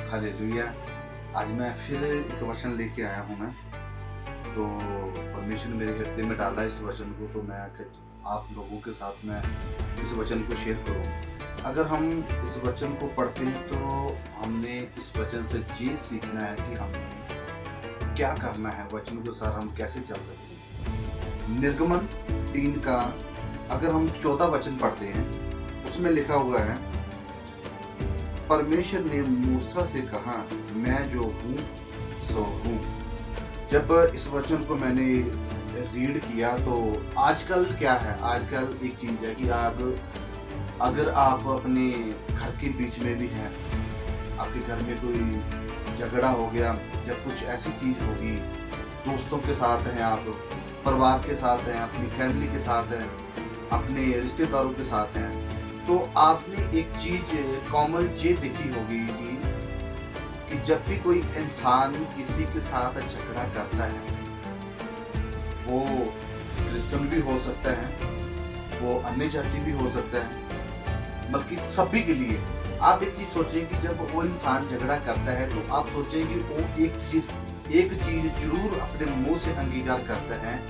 Hallelujah. आज मैं फिर एक वचन लेके आया हूँ मैं। तो परमेश्वर ने मेरे हृदय में डाला इस वचन को, तो मैं आप लोगों के साथ में इस वचन को शेयर करूँ। अगर हम इस वचन को पढ़ते हैं तो हमने इस वचन से ये सीखना है कि हमें क्या करना है, वचन के साथ हम कैसे चल सकते हैं। निर्गमन 3 का अगर हम 14 वचन पढ़ते हैं, उसमें लिखा हुआ है, परमेश्वर ने मूसा से कहा, मैं जो हूँ सो हूँ। जब इस वचन को मैंने रीड किया तो आजकल क्या है, आजकल एक चीज़ है कि अगर आप अपने घर के बीच में भी हैं, आपके घर में कोई झगड़ा हो गया, जब कुछ ऐसी चीज़ होगी, दोस्तों के साथ हैं आप, परिवार के साथ हैं, अपनी फैमिली के साथ हैं, अपने रिश्तेदारों के साथ हैं, तो आपने एक चीज़ कॉमन ये देखी होगी कि जब भी कोई इंसान किसी के साथ झगड़ा करता है, वो क्रिश्चियन भी हो सकता है, वो अन्य जाति भी हो सकता है, बल्कि सभी के लिए आप एक चीज़ सोचें कि जब वो इंसान झगड़ा करता है तो आप सोचें कि वो एक चीज़ जरूर अपने मुंह से अंगीकार करता है,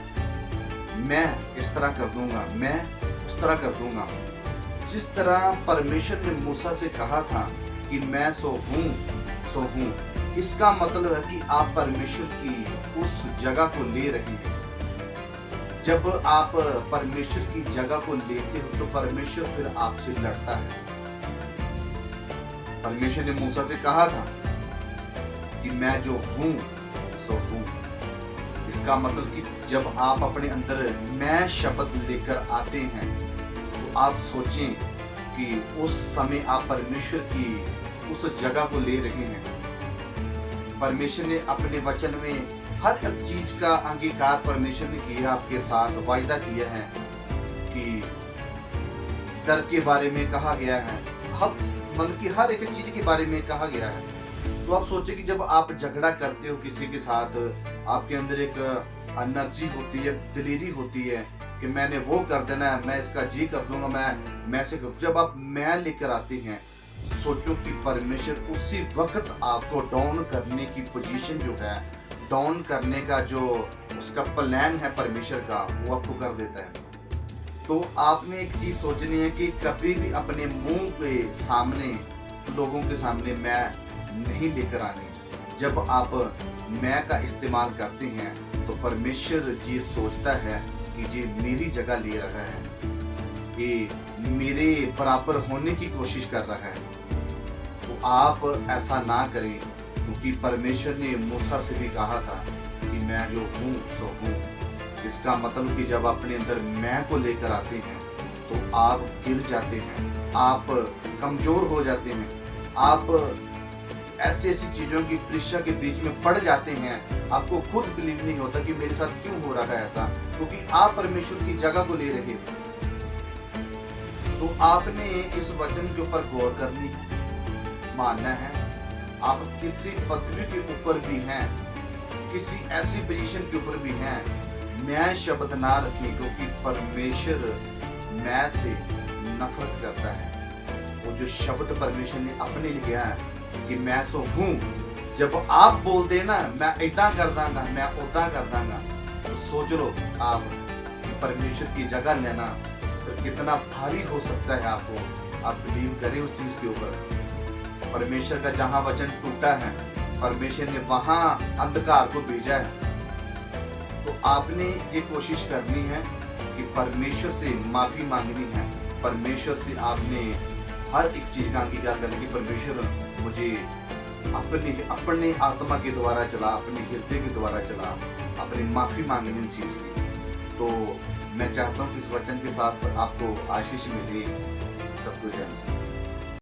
मैं इस तरह कर दूंगा, मैं उस तरह कर दूंगा। जिस तरह परमेश्वर ने मूसा से कहा था कि मैं सो हूँ, इसका मतलब है कि आप परमेश्वर की उस जगह को ले रहे हैं। जब आप परमेश्वर की जगह को लेते हो तो परमेश्वर फिर आपसे लड़ता है। परमेश्वर ने मूसा से कहा था कि मैं जो हूँ सो हूँ। इसका मतलब कि जब आप अपने अंदर मैं शब्द लेकर आते हैं तो आप सोचें कि उस समय आप परमेश्वर की उस जगह को ले रहे हैं। परमेश्वर ने अपने वचन में हर एक चीज का अंगीकार परमेश्वर ने किया, आपके साथ वायदा किया है कि डर के बारे में कहा गया है, मतलब कि हर एक चीज के बारे में कहा गया है। तो आप सोचिए कि जब आप झगड़ा करते हो किसी के साथ, आपके अंदर एक एनर्जी होती है, दिलेरी होती है कि मैंने वो कर देना है, मैं इसका जी कर दूंगा, मैं से जब आप मैं लेकर आते हैं, सोचो कि परमेश्वर उसी वक्त आपको डाउन करने की पोजीशन जो है, डाउन करने का जो उसका प्लान है परमेश्वर का, वो आपको कर देता है। तो आपने एक चीज सोचनी है कि कभी भी अपने मुंह के सामने, लोगों के सामने मैं नहीं लेकर आनी। जब आप मैं का इस्तेमाल करते हैं तो परमेश्वर जी सोचता है कि ये मेरी जगह ले रहा है, ये मेरे बराबर होने की कोशिश कर रहा है। तो आप ऐसा ना करें, क्योंकि परमेश्वर ने मूसा से भी कहा था कि मैं जो हूँ सो हूँ। इसका मतलब कि जब अपने अंदर मैं को लेकर आते हैं तो आप गिर जाते हैं, आप कमजोर हो जाते हैं, आप ऐसी चीज़ों की परीक्षा के बीच में पड़ जाते हैं। आपको खुद बिलीव नहीं होता कि मेरे साथ क्यों हो रहा है ऐसा, क्योंकि आप परमेश्वर की जगह को ले रहे हो। तो आपने इस वचन के ऊपर गौर करनी मानना है। आप किसी पदवी के ऊपर भी हैं, किसी ऐसी पोजीशन के ऊपर भी हैं, मैं शब्द ना रखें, क्योंकि परमेश्वर मैं से नफरत करता है। वो जो शब्द परमेश्वर ने अपने लिए किया है कि मैं सो हूँ, जब आप बोल देना मैं इतना कर दांगा, मैं उतना कर दांगा, तो सोच लो आप परमेश्वर की जगह लेना तो कितना भारी हो सकता है आपको। आप बिलीव करें उस चीज के ऊपर। परमेश्वर का जहाँ वचन टूटा है, परमेश्वर ने वहाँ अंधकार को भेजा है। तो आपने ये कोशिश करनी है कि परमेश्वर से माफी मांगनी है। परमेश्वर से आपने हर एक चीज का अंगीकार करने की, परमेश्वर मुझे अपने आत्मा के द्वारा चला, अपने हृदय के द्वारा चला, अपनी माफी मांगनी उन चीज की। तो मैं चाहता हूँ कि इस वचन के साथ आपको आशीष मिले। सबको जय मसीह।